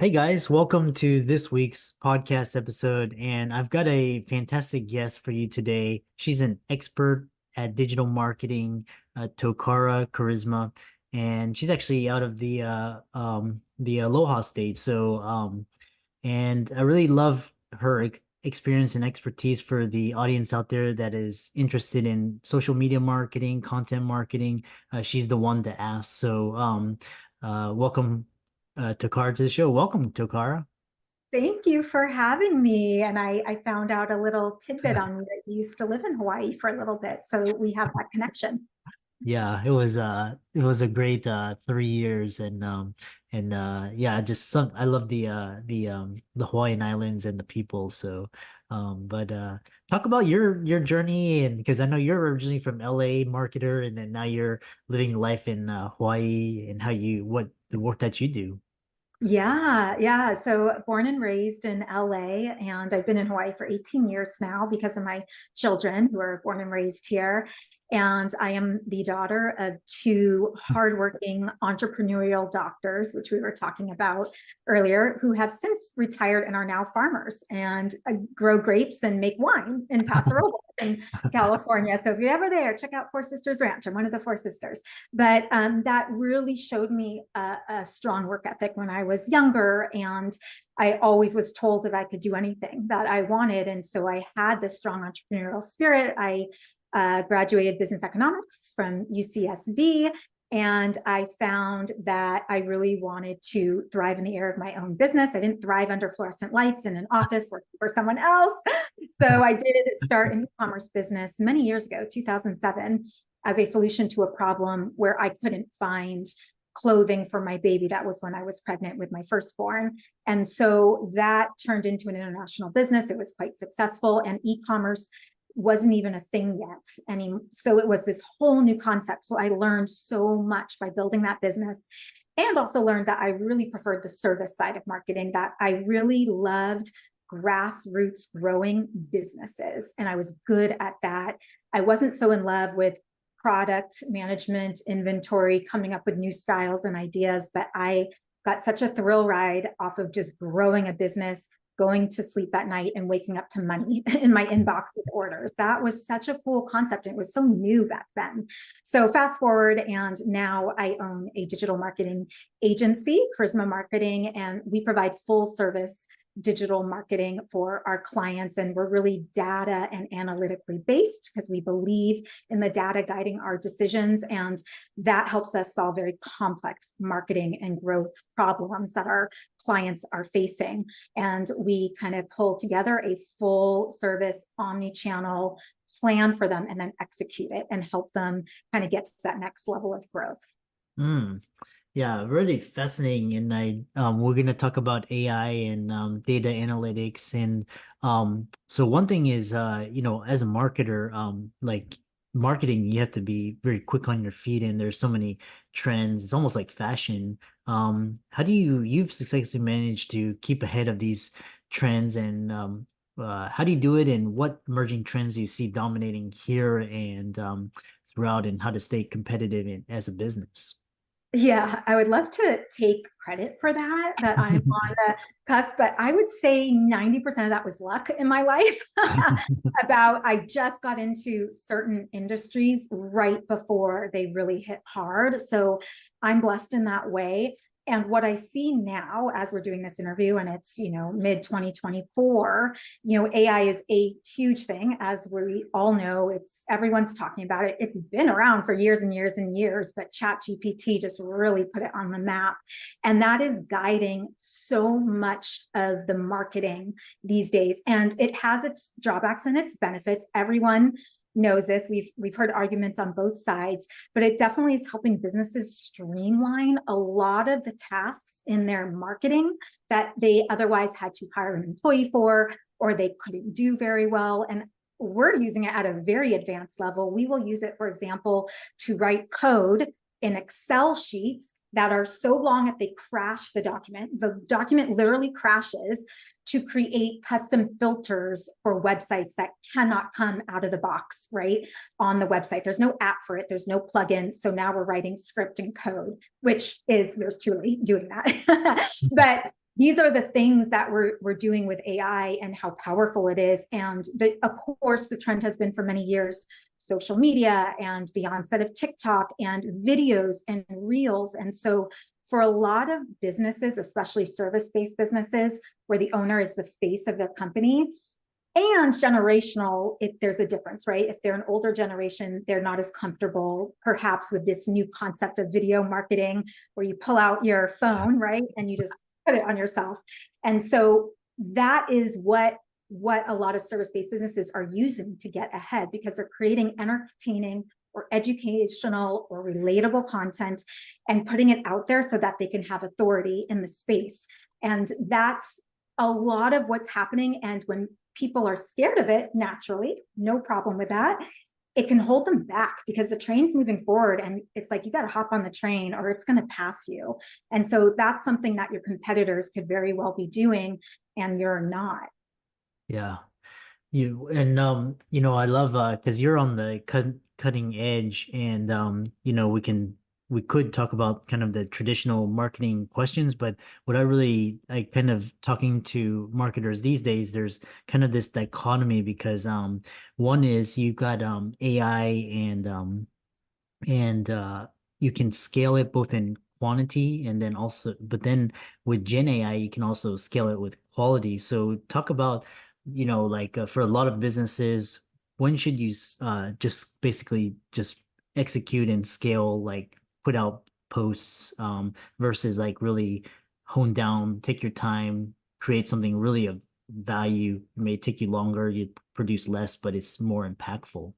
Hey guys, welcome to this week's podcast episode. And I've got a fantastic guest for you today. She's an expert at digital marketing, Toccara Charisma, and she's actually out of the Aloha State. And I really love her experience and expertise for the audience out there that is interested in social media marketing, content marketing. She's the one to ask. Welcome Tokara to the show. Welcome, Tokara. Thank you for having me. And I found out a little tidbit on you that you used to live in Hawaii for a little bit. So we have that connection. Yeah, it was a great 3 years and yeah, I love the Hawaiian Islands and the people. But talk about your journey, and because I know you're originally from LA, marketer, and then now you're living life in Hawaii, and how you what the work that you do. Yeah. So born and raised in LA, and I've been in Hawaii for 18 years now because of my children who are born and raised here. And I am the daughter of two hardworking entrepreneurial doctors, which we were talking about earlier, who have since retired and are now farmers and grow grapes and make wine in Paso Robles in California. So if you're ever there, check out Four Sisters Ranch. I'm one of the Four Sisters. But that really showed me a strong work ethic when I was younger. And I always was told that I could do anything that I wanted. And so I had this strong entrepreneurial spirit. I graduated business economics from UCSB. And I found that I really wanted to thrive in the air of my own business. I didn't thrive under fluorescent lights in an office working for someone else. So I did start an e-commerce business many years ago, 2007, as a solution to a problem where I couldn't find clothing for my baby. That was when I was pregnant with my firstborn. And so that turned into an international business. It was quite successful, and e-commerce wasn't even a thing yet. So it was this whole new concept. So I learned so much by building that business, and also learned that I really preferred the service side of marketing, that I really loved grassroots growing businesses. And I was good at that. I wasn't so in love with product management, inventory, coming up with new styles and ideas, but I got such a thrill ride off of just growing a business, going to sleep at night and waking up to money in my inbox with orders. That was such a cool concept. And it was so new back then. So fast forward, and now I own a digital marketing agency, Charisma Marketing, and we provide full service digital marketing for our clients. And we're really data and analytically based because we believe in the data guiding our decisions. And that helps us solve very complex marketing and growth problems that our clients are facing. And we kind of pull together a full service omni-channel plan for them and then execute it and help them kind of get to that next level of growth. Mm. Yeah, really fascinating. And we're gonna talk about AI and data analytics. And so one thing is, as a marketer, like marketing, you have to be very quick on your feet, and there's so many trends. It's almost like fashion. How do you've successfully managed to keep ahead of these trends, and how do you do it, and what emerging trends do you see dominating here and throughout, and how to stay competitive as a business? Yeah, I would love to take credit for that I'm on the cusp, but I would say 90% of that was luck in my life. I just got into certain industries right before they really hit hard. So I'm blessed in that way. And what I see now as we're doing this interview, and it's, mid 2024, AI is a huge thing. As we all know, everyone's talking about it. It's been around for years and years and years, but Chat GPT just really put it on the map. And that is guiding so much of the marketing these days. And it has its drawbacks and its benefits. Everyone knows this. We've heard arguments on both sides, but it definitely is helping businesses streamline a lot of the tasks in their marketing that they otherwise had to hire an employee for, or they couldn't do very well. And we're using it at a very advanced level. We will use it, for example, to write code in Excel sheets that are so long that they crash the document. The document literally crashes, to create custom filters for websites that cannot come out of the box, right? On the website. There's no app for it. There's no plugin. So now we're writing script and code, which is, there's truly doing that. But these are the things that we're doing with AI and how powerful it is. And of course, the trend has been for many years social media and the onset of TikTok and videos and reels. And so, for a lot of businesses, especially service based businesses, where the owner is the face of the company, and generational, there's a difference, right? If they're an older generation, they're not as comfortable perhaps with this new concept of video marketing where you pull out your phone, right, and you just put it on yourself. And so that is what a lot of service-based businesses are using to get ahead, because they're creating entertaining or educational or relatable content and putting it out there so that they can have authority in the space. And that's a lot of what's happening. And when people are scared of it, naturally, no problem with that, it can hold them back because the train's moving forward and it's like you got to hop on the train or it's going to pass you. And so that's something that your competitors could very well be doing and you're not. Yeah. I love because you're on the cutting edge, and we could talk about kind of the traditional marketing questions, but what I really like kind of talking to marketers these days, there's kind of this dichotomy because one is you've got AI and you can scale it both in quantity and then also, but then with Gen AI you can also scale it with quality. So talk about, for a lot of businesses, when should you just basically just execute and scale, like put out posts versus like really hone down, take your time, create something really of value. It may take you longer, you produce less, but it's more impactful.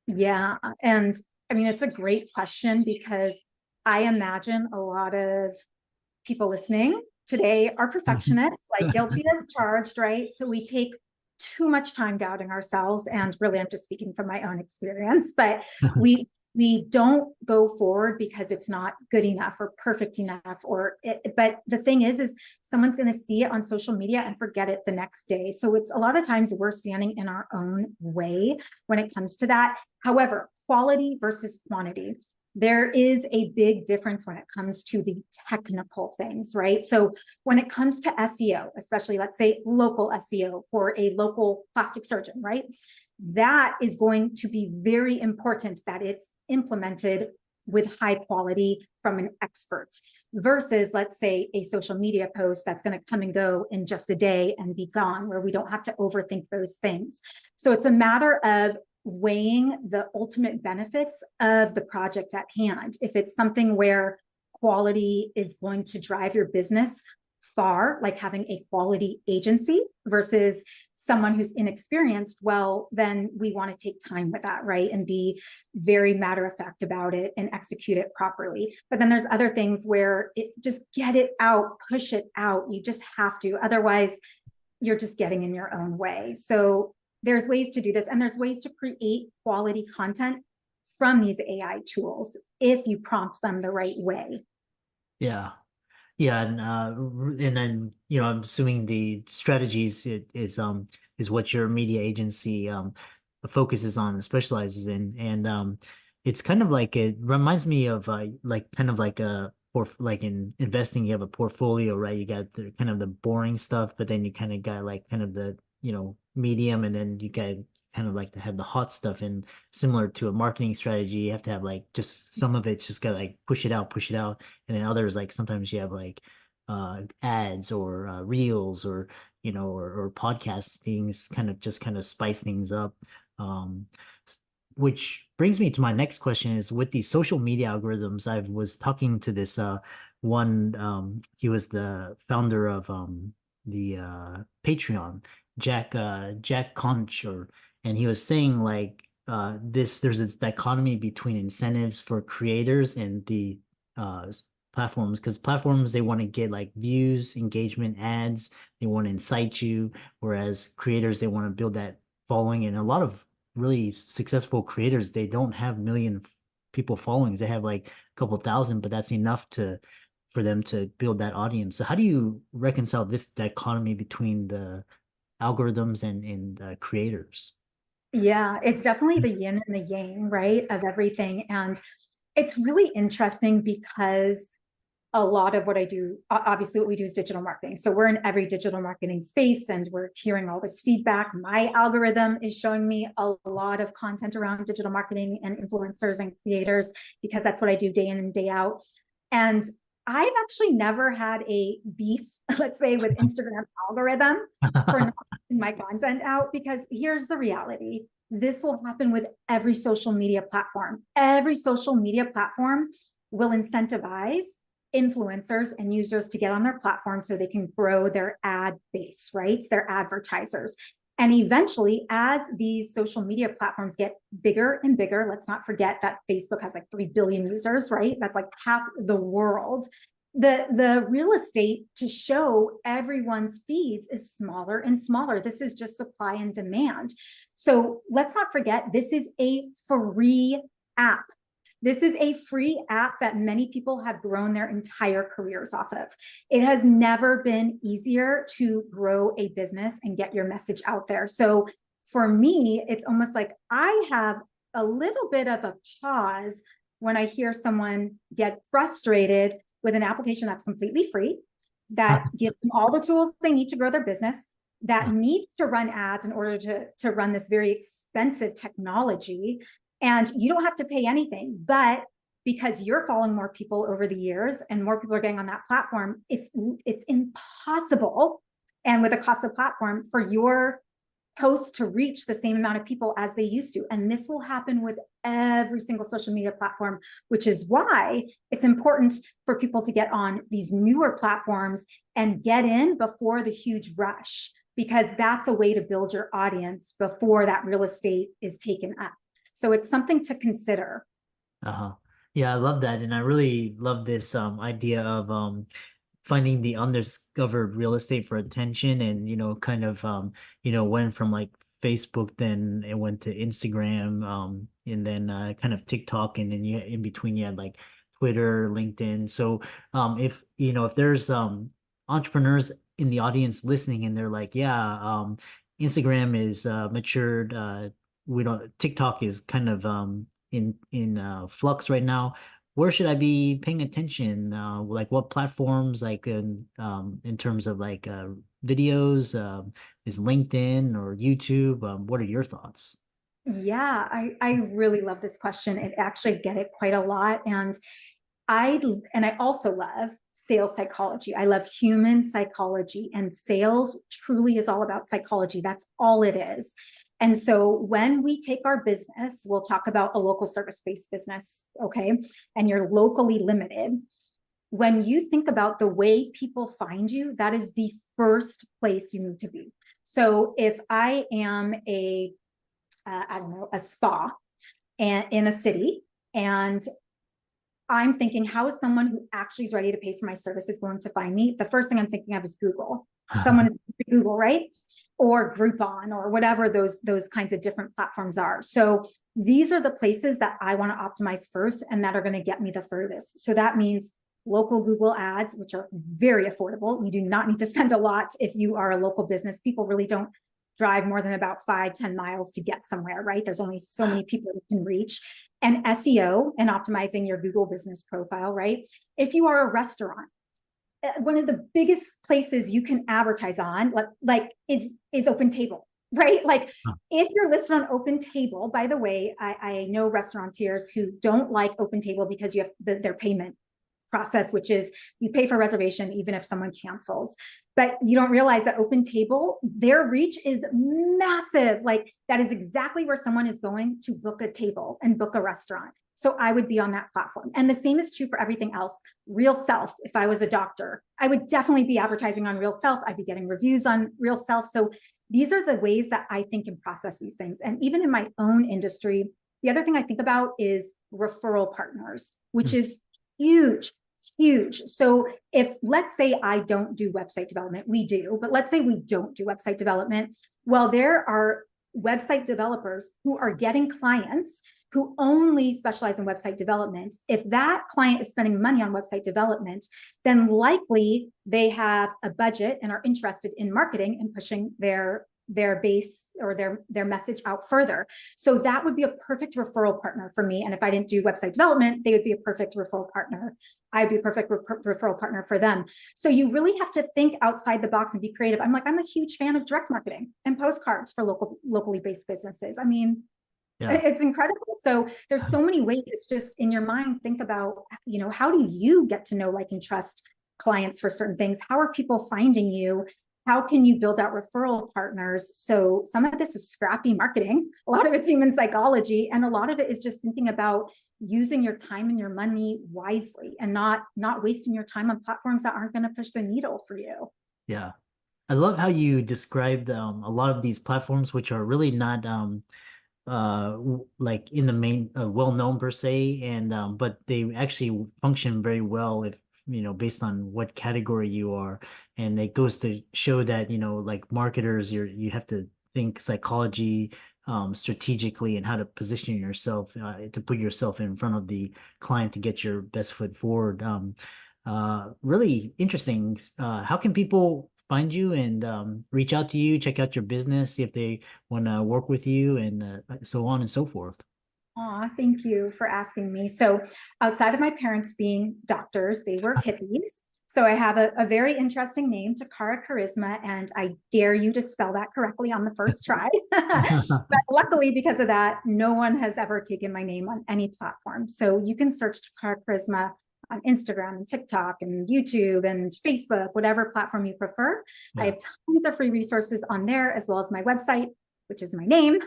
Yeah. And I mean, it's a great question because I imagine a lot of people listening today are perfectionists, like guilty as charged, right? So we take too much time doubting ourselves. And really, I'm just speaking from my own experience, but we don't go forward because it's not good enough or perfect enough but the thing is someone's going to see it on social media and forget it the next day. So it's a lot of times we're standing in our own way when it comes to that. However, quality versus quantity, there is a big difference when it comes to the technical things, right? So when it comes to SEO, especially let's say local SEO for a local plastic surgeon, right? That is going to be very important that it's implemented with high quality from an expert versus, let's say, a social media post that's going to come and go in just a day and be gone, where we don't have to overthink those things. So it's a matter of weighing the ultimate benefits of the project at hand. If it's something where quality is going to drive your business far, like having a quality agency versus someone who's inexperienced, well, then we want to take time with that, right? And be very matter of fact about it and execute it properly. But then there's other things where it just get it out, push it out. You just have to. Otherwise, you're just getting in your own way. So there's ways to do this, and there's ways to create quality content from these AI tools if you prompt them the right way. Yeah. Yeah, and then I'm assuming the strategies is what your media agency focuses on and specializes in, and it's kind of like, it reminds me of like kind of like a, or like in investing you have a portfolio, right? You got the kind of the boring stuff, but then you kind of got like kind of the medium, and then you got kind of like to have the hot stuff. And similar to a marketing strategy, you have to have like just some of it's just got like push it out, and then others, like sometimes you have like ads or reels or or podcast things, kind of spice things up. um which brings me to my next question, is with these social media algorithms. I was talking to this one, he was the founder of the Patreon, Jack Conch, and he was saying like there's this dichotomy between incentives for creators and the uh platforms, because platforms, they want to get like views, engagement, ads, they want to incite you, whereas creators, they want to build that following. And a lot of really successful creators, they don't have million people followings, they have like a couple thousand, but that's enough to for them to build that audience. So how do you reconcile this dichotomy between the algorithms and creators? Yeah, it's definitely the yin and the yang, right, of everything. And it's really interesting because a lot of what I do, obviously what we do is digital marketing. So we're in every digital marketing space and we're hearing all this feedback. My algorithm is showing me a lot of content around digital marketing and influencers and creators because that's what I do day in and day out. And I've actually never had a beef, let's say, with Instagram's algorithm for not putting my content out, because here's the reality. This will happen with every social media platform. Every social media platform will incentivize influencers and users to get on their platform so they can grow their ad base, right? Their advertisers. And eventually, as these social media platforms get bigger and bigger, let's not forget that Facebook has like 3 billion users, right? That's like half the world. The real estate to show everyone's feeds is smaller and smaller. This is just supply and demand. So let's not forget, this is a free app. This is a free app that many people have grown their entire careers off of. It has never been easier to grow a business and get your message out there. So for me, it's almost like I have a little bit of a pause when I hear someone get frustrated with an application that's completely free, that gives them all the tools they need to grow their business, that needs to run ads in order to run this very expensive technology. And you don't have to pay anything, but because you're following more people over the years and more people are getting on that platform, it's impossible. And with a costly platform, for your posts to reach the same amount of people as they used to. And this will happen with every single social media platform, which is why it's important for people to get on these newer platforms and get in before the huge rush, because that's a way to build your audience before that real estate is taken up. So it's something to consider. Uh-huh. Yeah, I love that. And I really love this idea of finding the undiscovered real estate for attention, and kind of went from like Facebook, then it went to Instagram, and then kind of TikTok, and then in between you had like Twitter, LinkedIn. So if there's entrepreneurs in the audience listening and they're like, yeah, Instagram is matured, we don't TikTok is kind of in flux right now. Where should I be paying attention? Like what platforms, like in terms of like videos, is LinkedIn or YouTube? What are your thoughts? Yeah, I really love this question. I actually get it quite a lot. And I also love sales psychology. I love human psychology, and sales truly is all about psychology. That's all it is. And so when we take our business, we'll talk about a local service-based business, okay? And you're locally limited. When you think about the way people find you, that is the first place you need to be. So if I am I don't know, a spa and in a city, and I'm thinking, how is someone who actually is ready to pay for my services going to find me? The first thing I'm thinking of is Google. Someone is Google, right? Or Groupon, or whatever those kinds of different platforms are. So these are the places that I want to optimize first and that are going to get me the furthest. So that means local Google ads, which are very affordable. You do not need to spend a lot if you are a local business. People really don't drive more than about 5-10 miles to get somewhere, right? There's only so many people you can reach. And SEO and optimizing your Google business profile, right? If you are a restaurant, one of the biggest places you can advertise on, like is Open Table, right? Like if you're listed on Open Table, by the way, I know restaurateurs who don't like Open Table because you have their payment process, which is you pay for reservation even if someone cancels. But you don't realize that Open Table, their reach is massive. Like that is exactly where someone is going to book a table and book a restaurant. So I would be on that platform. And the same is true for everything else. Real Self, if I was a doctor, I would definitely be advertising on Real Self. I'd be getting reviews on Real Self. So these are the ways that I think and process these things. And even in my own industry, the other thing I think about is referral partners, which is huge, huge. So if, let's say I don't do website development, we do, but let's say we don't do website development. Well, there are website developers who are getting clients who only specialize in website development. If that client is spending money on website development, then likely they have a budget and are interested in marketing and pushing their their base or their message out further. So that would be a perfect referral partner for me. And if I didn't do website development, they would be a perfect referral partner. I'd be a perfect referral partner for them. So you really have to think outside the box and be creative. I'm a huge fan of direct marketing and postcards for locally based businesses. I mean, Yeah. it's incredible. So there's so many ways. It's just in your mind, think about, how do you get to know, like, and trust clients for certain things? How are people finding you? How can you build out referral partners? So some of this is scrappy marketing, a lot of it's human psychology, and a lot of it is just thinking about using your time and your money wisely and not wasting your time on platforms that aren't going to push the needle for you. Yeah. I love how you described a lot of these platforms, which are really not like in the main well known per se, and but they actually function very well if based on what category you are. And it goes to show that like marketers, you have to think psychology strategically, and how to position yourself to put yourself in front of the client to get your best foot forward. Really interesting. How can people find you and reach out to you, check out your business, see if they want to work with you, and so on and so forth? Aw, thank you for asking me. So, outside of my parents being doctors, they were hippies. So, I have a very interesting name, Toccara Charisma, and I dare you to spell that correctly on the first try. But luckily, because of that, no one has ever taken my name on any platform. So, you can search Toccara Charisma on Instagram and TikTok and YouTube and Facebook, whatever platform you prefer. I Yeah. have tons of free resources on there, as well as my website, which is my name.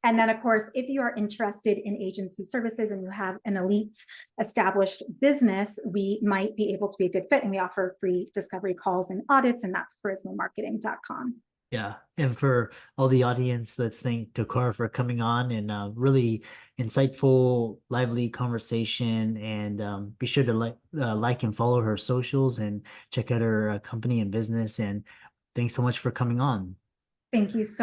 And then, of course, if you are interested in agency services and you have an elite established business, we might be able to be a good fit. And we offer free discovery calls and audits, and that's charismamarketing.com. Yeah. And for all the audience, let's thank Tokar for coming on, and really insightful, lively conversation. And be sure to like and follow her socials, and check out her company and business. And thanks so much for coming on. Thank you so